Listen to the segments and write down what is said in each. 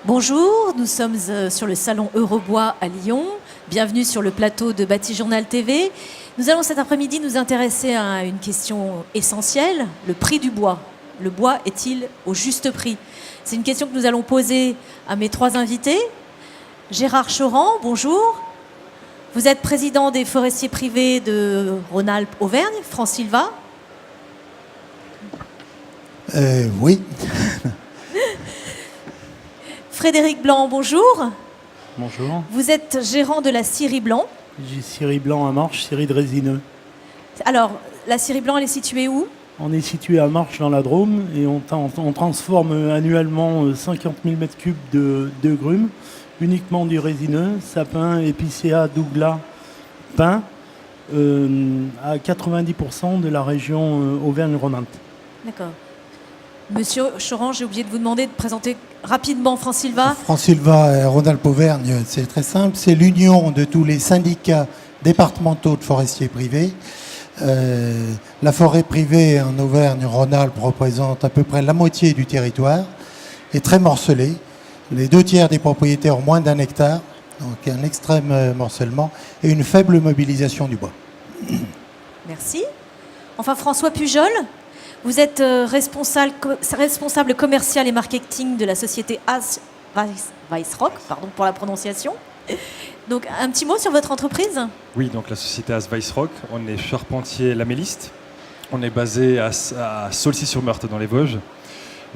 Bonjour, nous sommes sur le salon Eurobois à Lyon. Bienvenue sur le plateau de Batijournal TV. Nous allons cet après-midi nous intéresser à une question essentielle, le prix du bois. Le bois est-il au juste prix? C'est une question que nous allons poser à mes trois invités. Gérard Choran, bonjour. Vous êtes président des forestiers privés de Rhône-Alpes-Auvergne, France Silva. Oui. Frédéric Blanc, bonjour. Bonjour. Vous êtes gérant de la scierie Blanc. J'ai scierie Blanc à Marche, scierie de résineux. Alors, la scierie Blanc, elle est située où? On est situé à Marche dans la Drôme et on transforme annuellement 50 000 m3 de grumes, uniquement du résineux, sapin, épicéa, douglas, pin, à 90% de la région Auvergne-Rhône-Alpes. D'accord. Monsieur Choran, j'ai oublié de vous demander de présenter rapidement France Silva. France Silva, Rhône-Alpes-Auvergne, c'est très simple. C'est l'union de tous les syndicats départementaux de forestiers privés. La forêt privée en Auvergne-Rhône-Alpes représente à peu près la moitié du territoire, est très morcelée. Les 2/3 des propriétaires ont moins d'1 hectare, donc un extrême morcellement et une faible mobilisation du bois. Merci. Enfin, François Pujol, vous êtes responsable commercial et marketing de la société As Weissrock, pardon pour la prononciation. Donc, un petit mot sur votre entreprise? Oui, donc la société As Weissrock, on est charpentier lamelliste. On est basé à Saulcy-sur-Meurthe dans les Vosges.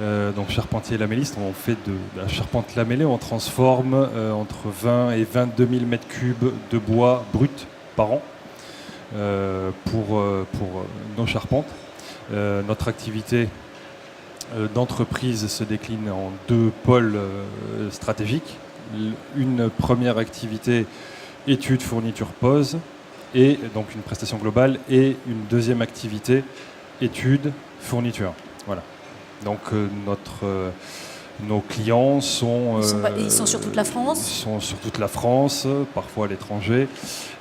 Donc charpentier lamelliste, on fait de la charpente lamellée, on transforme entre 20 et 22 000 m3 de bois brut par an pour nos charpentes. Notre activité d'entreprise se décline en 2 pôles stratégiques. Une première activité, études, fourniture, pose, et donc une prestation globale, et une deuxième activité, études, fourniture. Voilà. Donc nos clients sont... Ils sont sur toute la France? Ils sont sur toute la France, parfois à l'étranger.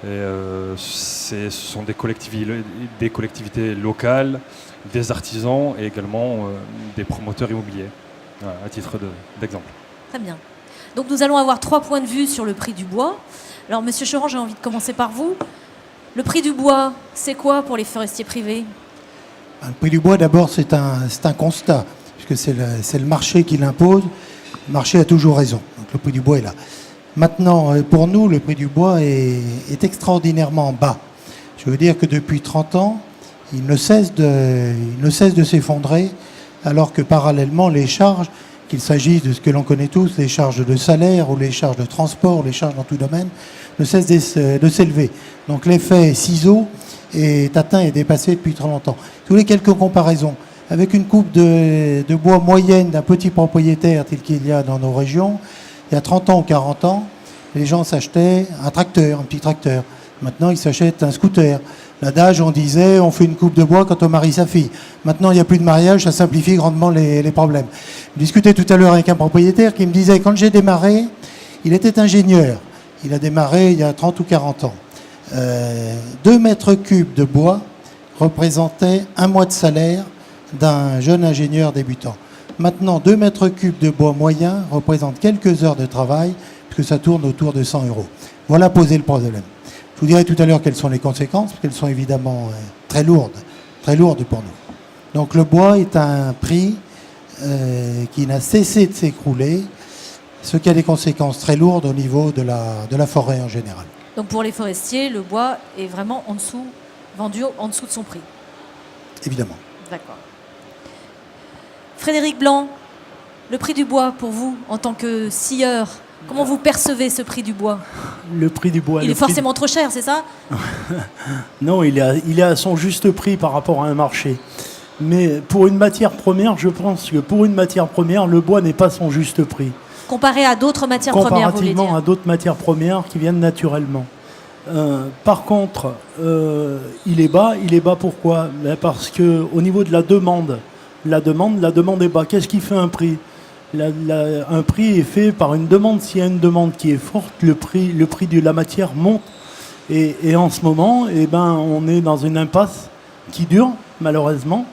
Ce sont des collectivités locales, des artisans et également des promoteurs immobiliers, voilà, à titre d'exemple. Très bien. Donc nous allons avoir 3 points de vue sur le prix du bois. Alors Monsieur Choran, j'ai envie de commencer par vous. Le prix du bois, c'est quoi pour les forestiers privés? Le prix du bois, d'abord, c'est un constat, puisque c'est le marché qui l'impose. Le marché a toujours raison, donc le prix du bois est là. Maintenant, pour nous, le prix du bois est extraordinairement bas. Je veux dire que depuis 30 ans, il ne cesse de s'effondrer, alors que parallèlement, les charges, qu'il s'agisse de ce que l'on connaît tous, les charges de salaire ou les charges de transport, les charges dans tout domaine, ne cessent de s'élever. Donc l'effet ciseau est atteint et dépassé depuis très longtemps. Tous les quelques comparaisons, avec une coupe de bois moyenne d'un petit propriétaire tel qu'il y a dans nos régions, il y a 30 ans ou 40 ans, les gens s'achetaient un petit tracteur. Maintenant, ils s'achètent un scooter. L'adage, on disait, on fait une coupe de bois quand on marie sa fille. Maintenant, il n'y a plus de mariage, ça simplifie grandement les problèmes. Je discutais tout à l'heure avec un propriétaire qui me disait, quand j'ai démarré, il était ingénieur. Il a démarré il y a 30 ou 40 ans. 2 mètres cubes de bois représentaient 1 mois de salaire d'un jeune ingénieur débutant. Maintenant, 2 mètres cubes de bois moyen représentent quelques heures de travail, puisque ça tourne autour de 100 €. Voilà poser le problème. Je vous dirai tout à l'heure quelles sont les conséquences, parce qu'elles sont évidemment très lourdes pour nous. Donc le bois est un prix qui n'a cessé de s'écrouler, ce qui a des conséquences très lourdes au niveau de la forêt en général. Donc pour les forestiers, le bois est vraiment vendu en dessous de son prix? Évidemment. D'accord. Frédéric Blanc, le prix du bois pour vous, en tant que scieur, comment vous percevez ce prix du bois? Le prix du bois... Il est forcément trop cher, c'est ça? Non, il est à son juste prix par rapport à un marché. Mais pour une matière première, je pense que pour une matière première, le bois n'est pas son juste prix. Comparé à d'autres matières premières, vous voulez dire? Comparativement à d'autres matières premières qui viennent naturellement. Par contre, il est bas. Il est bas pourquoi? Parce qu'au niveau de la demande est bas. Qu'est-ce qui fait un prix? Un prix est fait par une demande. S'il y a une demande qui est forte, le prix de la matière monte. Et en ce moment, on est dans une impasse qui dure, malheureusement.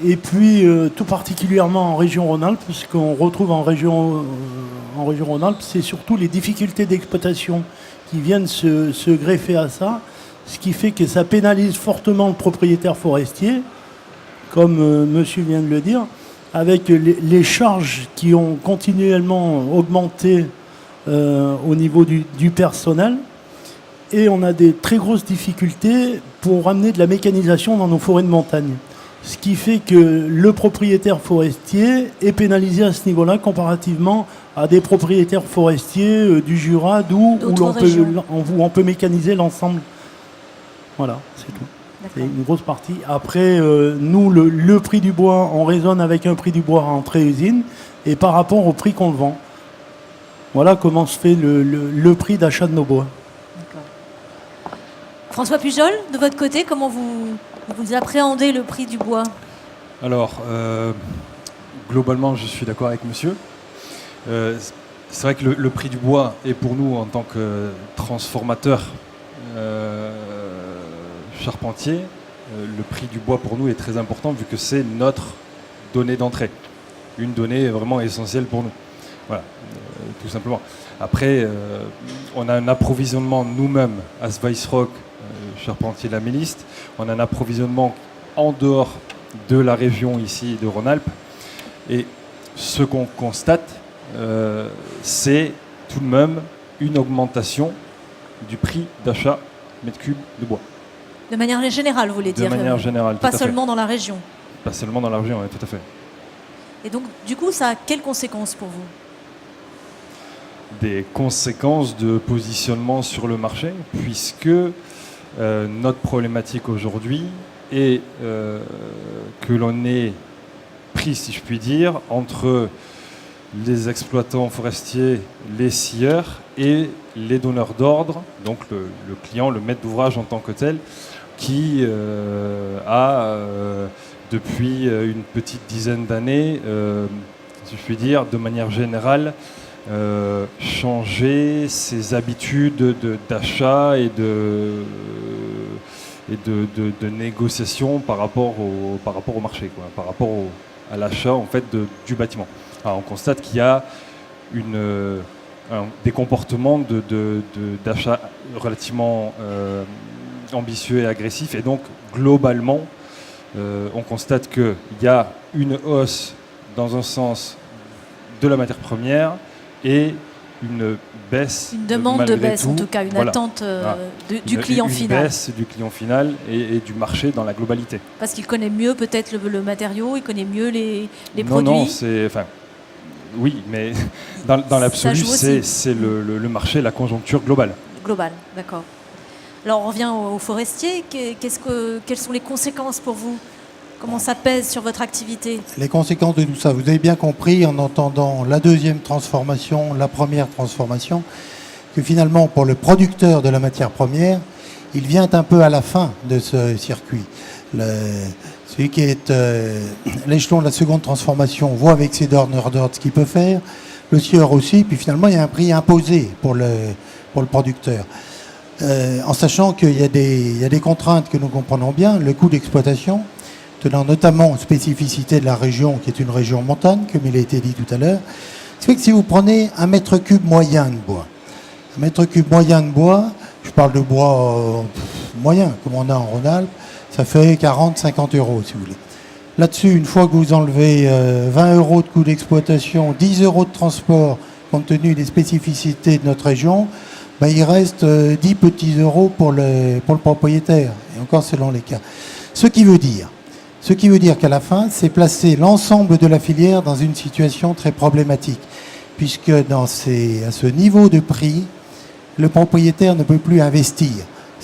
Et puis, tout particulièrement en région Rhône-Alpes, ce qu'on retrouve en région Rhône-Alpes, c'est surtout les difficultés d'exploitation qui viennent se greffer à ça, ce qui fait que ça pénalise fortement le propriétaire forestier, comme monsieur vient de le dire, avec les charges qui ont continuellement augmenté au niveau du personnel. Et on a des très grosses difficultés pour amener de la mécanisation dans nos forêts de montagne. Ce qui fait que le propriétaire forestier est pénalisé à ce niveau-là comparativement à des propriétaires forestiers du Jura où on peut mécaniser l'ensemble. Voilà, c'est tout. C'est une grosse partie. Après, nous, le prix du bois, on raisonne avec un prix du bois en pré-usine et par rapport au prix qu'on le vend. Voilà comment se fait le prix d'achat de nos bois. François Pujol, de votre côté, comment vous appréhendez le prix du bois? Alors, globalement, je suis d'accord avec monsieur. C'est vrai que le prix du bois est pour nous, en tant que transformateur charpentier, le prix du bois pour nous est très important vu que c'est notre donnée d'entrée. Une donnée vraiment essentielle pour nous. Voilà, tout simplement. Après, on a un approvisionnement nous-mêmes à Weissrock, charpentier lamelliste. On a un approvisionnement en dehors de la région ici de Rhône-Alpes. Et ce qu'on constate, c'est tout de même une augmentation du prix d'achat mètre cube de bois. De manière générale, vous voulez dire? De manière générale, pas seulement dans la région. Pas seulement dans la région, oui, tout à fait. Et donc, du coup, ça a quelles conséquences pour vous? Des conséquences de positionnement sur le marché, puisque notre problématique aujourd'hui est que l'on est pris, si je puis dire, entre les exploitants forestiers, les scieurs et les donneurs d'ordre, donc le client, le maître d'ouvrage en tant que tel, qui a, depuis une petite dizaine d'années, si je puis dire, de manière générale, changé ses habitudes d'achat et de négociation par rapport au marché, quoi, par rapport à l'achat en fait, du bâtiment. Alors, on constate qu'il y a des comportements d'achat relativement ambitieux et agressifs, et donc globalement on constate qu'il y a une hausse dans un sens de la matière première et une baisse. Une demande de baisse, en tout cas, une attente du client final. Une baisse du client final et du marché dans la globalité. Parce qu'il connaît mieux peut-être le matériau, il connaît mieux les produits. Non, c'est... Enfin, oui, mais dans l'absolu, c'est le marché, la conjoncture globale. Globale, d'accord. Alors on revient aux forestiers. Quelles sont les conséquences pour vous? Comment ça pèse sur votre activité? Les conséquences de tout ça, vous avez bien compris en entendant la deuxième transformation, la première transformation, que finalement pour le producteur de la matière première, il vient un peu à la fin de ce circuit. Celui qui est l'échelon de la seconde transformation voit avec ses donneurs d'ordre ce qu'il peut faire, le sieur aussi, puis finalement il y a un prix imposé pour le producteur. En sachant qu'il y a des contraintes que nous comprenons bien, le coût d'exploitation, tenant notamment aux spécificités de la région, qui est une région montagne, comme il a été dit tout à l'heure. Ce qui fait que si vous prenez un mètre cube moyen de bois, je parle de bois moyen, comme on a en Rhône-Alpes, ça fait 40-50 euros, si vous voulez. Là-dessus, une fois que vous enlevez 20 euros de coût d'exploitation, 10 euros de transport, compte tenu des spécificités de notre région, ben, il reste 10 petits euros pour le propriétaire, et encore selon les cas. Ce qui veut dire qu'à la fin, c'est placer l'ensemble de la filière dans une situation très problématique, puisque à ce niveau de prix, le propriétaire ne peut plus investir.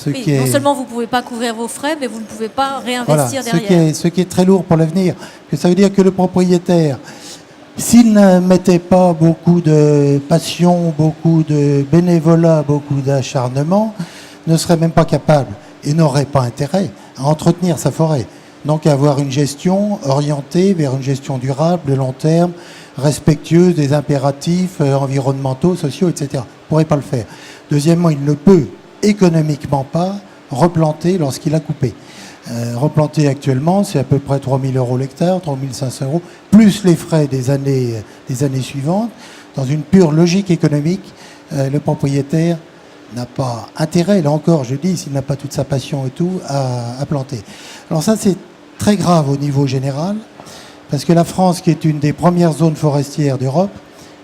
Non seulement vous ne pouvez pas couvrir vos frais, mais vous ne pouvez pas réinvestir derrière. Ce qui est très lourd pour l'avenir. Ça veut dire que le propriétaire, s'il ne mettait pas beaucoup de passion, beaucoup de bénévolat, beaucoup d'acharnement, ne serait même pas capable et n'aurait pas intérêt à entretenir sa forêt. Donc à avoir une gestion orientée vers une gestion durable, de long terme, respectueuse des impératifs environnementaux, sociaux, etc. Il ne pourrait pas le faire. Deuxièmement, il ne peut économiquement pas replanter lorsqu'il a coupé. Replanter actuellement, c'est à peu près 3 000 € l'hectare, 3 500 €, plus les frais des années suivantes. Dans une pure logique économique, le propriétaire n'a pas intérêt, là encore, je dis, s'il n'a pas toute sa passion et tout, à planter. Alors ça, c'est très grave au niveau général, parce que la France, qui est une des premières zones forestières d'Europe,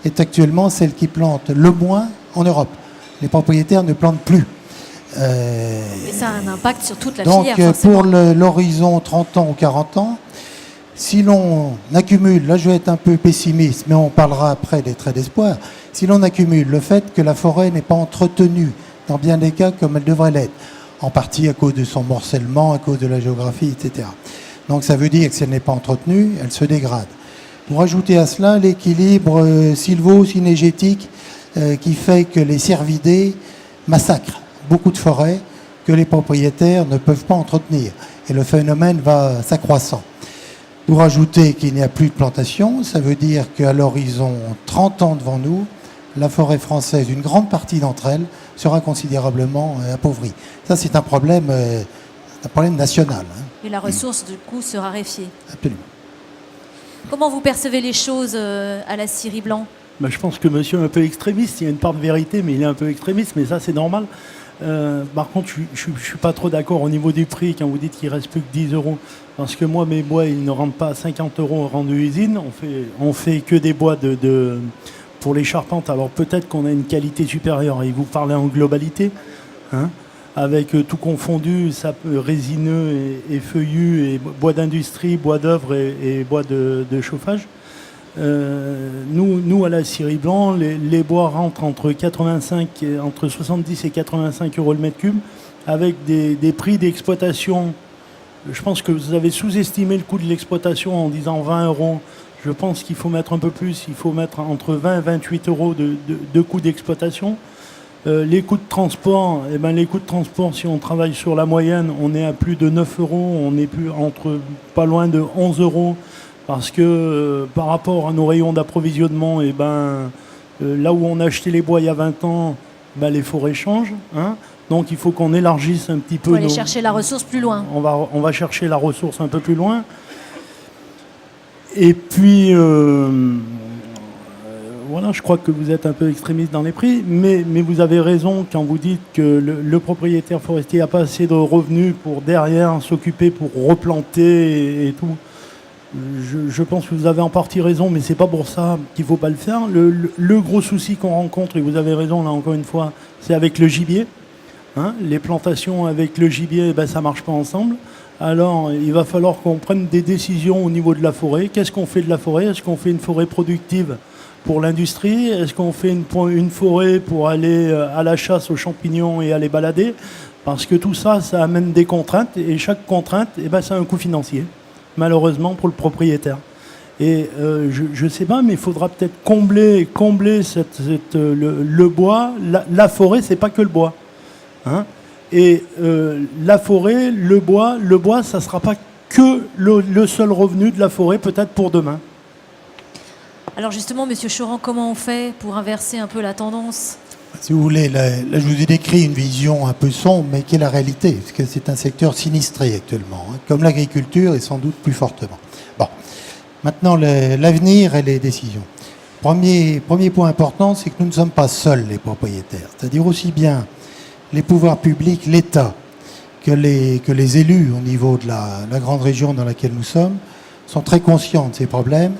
est actuellement celle qui plante le moins en Europe. Les propriétaires ne plantent plus. Et ça a un impact sur toute la donc, filière, forcément. pour l'horizon 30 ans ou 40 ans, si l'on accumule, là je vais être un peu pessimiste, mais on parlera après des traits d'espoir, si l'on accumule le fait que la forêt n'est pas entretenue, dans bien des cas comme elle devrait l'être, en partie à cause de son morcellement, à cause de la géographie, etc. Donc ça veut dire que si elle n'est pas entretenue, elle se dégrade. Pour ajouter à cela l'équilibre sylvo-synégétique qui fait que les cervidés massacrent beaucoup de forêts que les propriétaires ne peuvent pas entretenir. Et le phénomène va s'accroissant. Pour ajouter qu'il n'y a plus de plantation, ça veut dire qu'à l'horizon 30 ans devant nous, la forêt française, une grande partie d'entre elles, sera considérablement appauvrie. Ça, c'est un problème national. Hein. Et la ressource, du coup, se raréfier. Absolument. Comment vous percevez les choses à la Scierie Blanc ? Je pense que monsieur est un peu extrémiste. Il y a une part de vérité, mais il est un peu extrémiste. Mais ça, c'est normal. Par contre, je ne suis pas trop d'accord au niveau du prix quand vous dites qu'il ne reste plus que 10 €. Parce que moi, mes bois, ils ne rentrent pas à 50 € rendu usine. On fait que des bois pour les charpentes. Alors peut-être qu'on a une qualité supérieure. Et vous parlez en globalité, hein, avec tout confondu, résineux et feuillu, et bois d'industrie, bois d'œuvre et bois de chauffage. Nous, à la Scierie Blanc, les bois rentrent entre 70 et 85 € le mètre cube, avec des prix d'exploitation. Je pense que vous avez sous-estimé le coût de l'exploitation en disant 20 €. Je pense qu'il faut mettre un peu plus, il faut mettre entre 20 et 28 € de coût d'exploitation. Les coûts de transport, les coûts de transport, si on travaille sur la moyenne, on est à plus de 9 €, on est plus pas loin de 11 €. Parce que par rapport à nos rayons d'approvisionnement, là où on a acheté les bois il y a 20 ans, les forêts changent. Hein. Donc il faut qu'on élargisse un petit peu. Il faut aller chercher la ressource plus loin. On va chercher la ressource un peu plus loin. Et puis, voilà, je crois que vous êtes un peu extrémiste dans les prix, mais vous avez raison quand vous dites que le propriétaire forestier n'a pas assez de revenus pour derrière s'occuper, pour replanter et tout. Je pense que vous avez en partie raison, mais c'est pas pour ça qu'il ne faut pas le faire. Le gros souci qu'on rencontre, et vous avez raison là encore une fois, c'est avec le gibier. Hein, les plantations avec le gibier, ça ne marche pas ensemble. Alors il va falloir qu'on prenne des décisions au niveau de la forêt. Qu'est-ce qu'on fait de la forêt ? Est-ce qu'on fait une forêt productive pour l'industrie ? Est-ce qu'on fait une forêt pour aller à la chasse aux champignons et aller balader ? Parce que tout ça, ça amène des contraintes, et chaque contrainte, ça a un coût financier, malheureusement pour le propriétaire. Et je ne sais pas, mais il faudra peut-être combler le bois. La forêt, c'est pas que le bois. Hein. Et la forêt, le bois, ça ne sera pas que le seul revenu de la forêt, peut-être pour demain. Alors justement, Monsieur Choran, comment on fait pour inverser un peu la tendance ? Si vous voulez, là, je vous ai décrit une vision un peu sombre, mais qui est la réalité, parce que c'est un secteur sinistré actuellement, hein, comme l'agriculture et sans doute plus fortement. Bon, maintenant, l'avenir et les décisions. Premier point important, c'est que nous ne sommes pas seuls, les propriétaires. C'est-à-dire aussi bien les pouvoirs publics, l'État, que les élus au niveau de la grande région dans laquelle nous sommes, sont très conscients de ces problèmes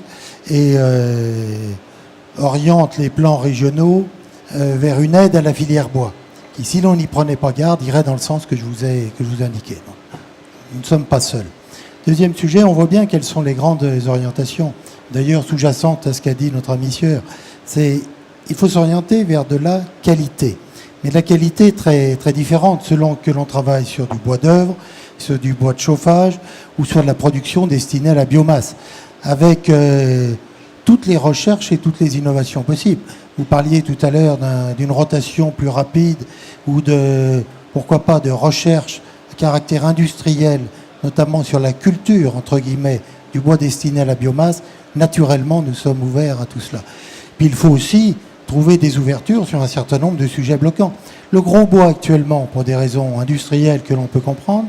et orientent les plans régionaux vers une aide à la filière bois, qui, si l'on n'y prenait pas garde, irait dans le sens que je vous ai indiqué. Donc, nous ne sommes pas seuls. Deuxième sujet, on voit bien quelles sont les grandes orientations. D'ailleurs, sous-jacente à ce qu'a dit notre ami Sieur, c'est il faut s'orienter vers de la qualité. Mais de la qualité très, très différente selon que l'on travaille sur du bois d'œuvre, sur du bois de chauffage ou sur de la production destinée à la biomasse, avec toutes les recherches et toutes les innovations possibles. Vous parliez tout à l'heure d'une rotation plus rapide ou pourquoi pas, de recherche à caractère industriel, notamment sur la culture, entre guillemets, du bois destiné à la biomasse. Naturellement, nous sommes ouverts à tout cela. Puis il faut aussi trouver des ouvertures sur un certain nombre de sujets bloquants. Le gros bois actuellement, pour des raisons industrielles que l'on peut comprendre,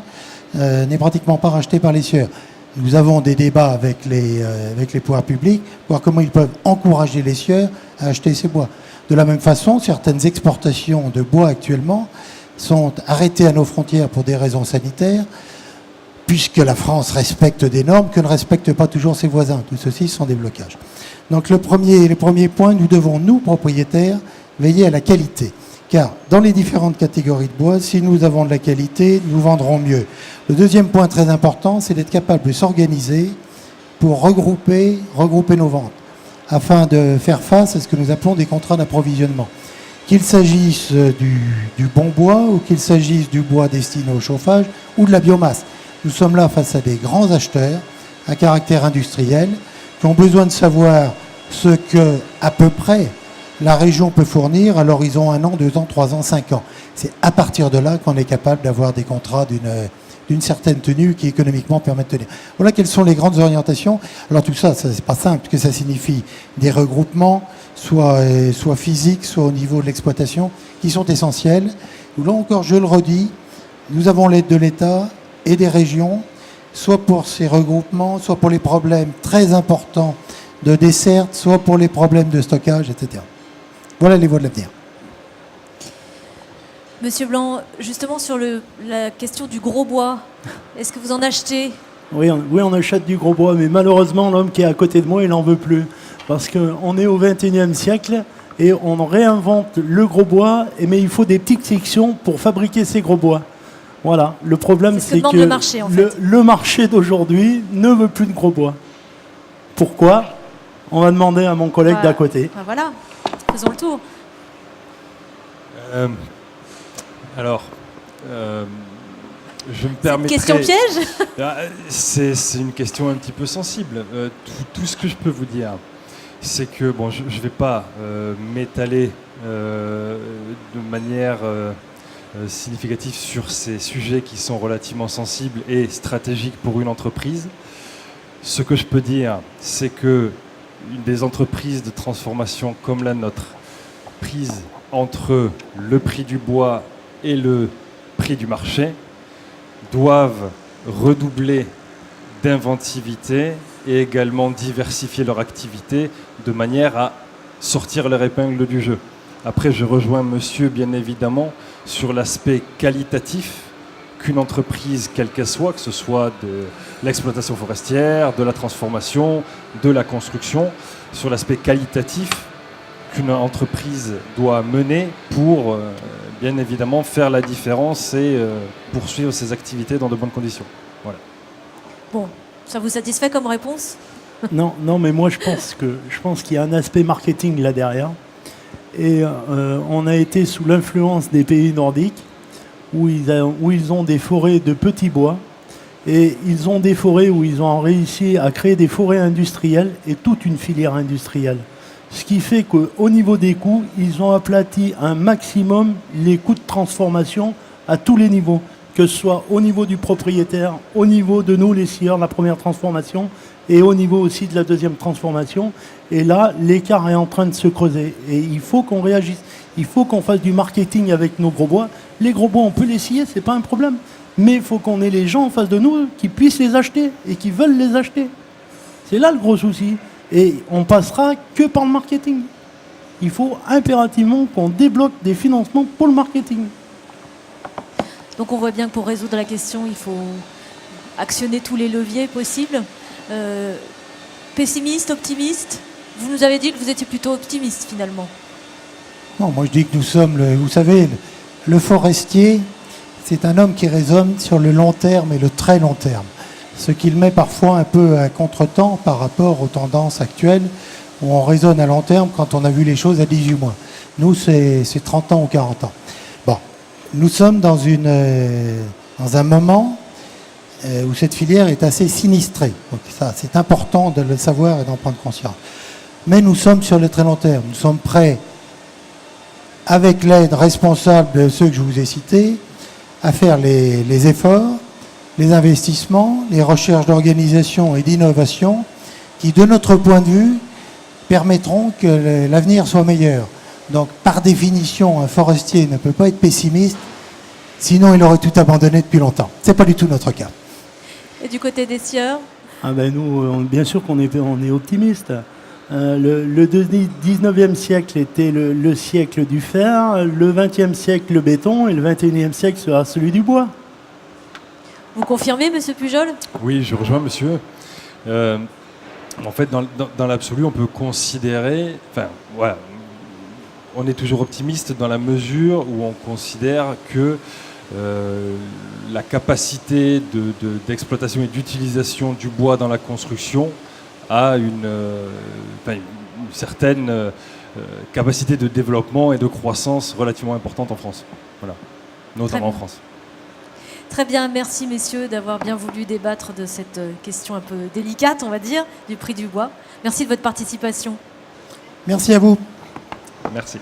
n'est pratiquement pas racheté par les sieurs. Nous avons des débats avec les pouvoirs publics pour voir comment ils peuvent encourager les sieurs à acheter ces bois. De la même façon, certaines exportations de bois actuellement sont arrêtées à nos frontières pour des raisons sanitaires, puisque la France respecte des normes que ne respectent pas toujours ses voisins. Tout ceci sont des blocages. Donc le premier point, nous devons, nous, propriétaires, veiller à la qualité. Car dans les différentes catégories de bois, si nous avons de la qualité, nous vendrons mieux. Le deuxième point très important, c'est d'être capable de s'organiser pour regrouper nos ventes, afin de faire face à ce que nous appelons des contrats d'approvisionnement. Qu'il s'agisse du bon bois ou qu'il s'agisse du bois destiné au chauffage ou de la biomasse. Nous sommes là face à des grands acheteurs à caractère industriel qui ont besoin de savoir ce que, à peu près, la région peut fournir à l'horizon 1 an, 2 ans, 3 ans, 5 ans. C'est à partir de là qu'on est capable d'avoir des contrats d'une certaine tenue qui économiquement permettent de tenir. Voilà quelles sont les grandes orientations. Alors tout ça, c'est pas simple, que ça signifie des regroupements, soit physiques, soit au niveau de l'exploitation, qui sont essentiels. Là encore, je le redis, nous avons l'aide de l'État et des régions, soit pour ces regroupements, soit pour les problèmes très importants de desserte, soit pour les problèmes de stockage, etc. Voilà les voies de l'avenir. Monsieur Blanc, justement sur la question du gros bois, est-ce que vous en achetez ? Oui, on achète du gros bois, mais malheureusement, l'homme qui est à côté de moi, il n'en veut plus. Parce qu'on est au XXIe siècle et on réinvente le gros bois, mais il faut des petites sections pour fabriquer ces gros bois. Voilà, le problème, c'est que le marché, en fait. Le marché d'aujourd'hui ne veut plus de gros bois. Pourquoi ? On va demander à mon collègue d'à côté. Voilà, faisons le tour. Je me permettrai... Question piège ? C'est une question un petit peu sensible. Tout ce que je peux vous dire, c'est que je ne vais pas m'étaler de manière significative sur ces sujets qui sont relativement sensibles et stratégiques pour une entreprise. Ce que je peux dire, c'est que des entreprises de transformation comme la nôtre, prises entre le prix du bois et le prix du marché, doivent redoubler d'inventivité et également diversifier leur activité de manière à sortir leur épingle du jeu. Après, je rejoins monsieur, bien évidemment, sur l'aspect qualitatif qu'une entreprise, quelle qu'elle soit, que ce soit de l'exploitation forestière, de la transformation, de la construction, sur l'aspect qualitatif qu'une entreprise doit mener pour, bien évidemment, faire la différence et poursuivre ses activités dans de bonnes conditions. Voilà. Bon, ça vous satisfait comme réponse ? Non, mais moi je pense qu'il y a un aspect marketing là derrière. Et on a été sous l'influence des pays nordiques où ils ont des forêts de petits bois et ils ont des forêts où ils ont réussi à créer des forêts industrielles et toute une filière industrielle. Ce qui fait qu'au niveau des coûts, ils ont aplati un maximum les coûts de transformation à tous les niveaux, que ce soit au niveau du propriétaire, au niveau de nous les scieurs, la première transformation, et au niveau aussi de la deuxième transformation. Et là, l'écart est en train de se creuser. Et il faut qu'on réagisse. Il faut qu'on fasse du marketing avec nos gros bois. Les gros bois, on peut les scier, c'est pas un problème. Mais il faut qu'on ait les gens en face de nous qui puissent les acheter et qui veulent les acheter. C'est là le gros souci. Et on passera que par le marketing. Il faut impérativement qu'on débloque des financements pour le marketing. Donc on voit bien que pour résoudre la question, il faut actionner tous les leviers possibles. Pessimiste, optimiste ? Vous nous avez dit que vous étiez plutôt optimiste finalement. Non, moi je dis que nous sommes, vous savez, le forestier, c'est un homme qui raisonne sur le long terme et le très long terme. Ce qui le met parfois un peu à contre-temps par rapport aux tendances actuelles où on raisonne à long terme quand on a vu les choses à 18 mois. Nous, c'est 30 ans ou 40 ans. Bon, nous sommes dans un moment où cette filière est assez sinistrée. Donc ça, c'est important de le savoir et d'en prendre conscience. Mais nous sommes sur le très long terme. Nous sommes prêts, avec l'aide responsable de ceux que je vous ai cités, à faire les efforts, les investissements, les recherches d'organisation et d'innovation qui, de notre point de vue, permettront que l'avenir soit meilleur. Donc, par définition, un forestier ne peut pas être pessimiste Sinon, il aurait tout abandonné depuis longtemps. C'est pas du tout notre cas. Et du côté des sieurs? Ah ben nous, bien sûr qu'on est, on est optimiste. Le 19e siècle était le siècle du fer, le 20e siècle le béton et le 21e siècle sera celui du bois. Vous confirmez, monsieur Pujol? Oui, je rejoins monsieur. En fait, dans l'absolu, on peut considérer... Enfin, voilà. On est toujours optimiste dans la mesure où on considère que la capacité d'exploitation et d'utilisation du bois dans la construction a une certaine capacité de développement et de croissance relativement importante en France. Voilà. Notamment en France. Très bien, merci messieurs d'avoir bien voulu débattre de cette question un peu délicate, on va dire, du prix du bois. Merci de votre participation. Merci à vous. Merci.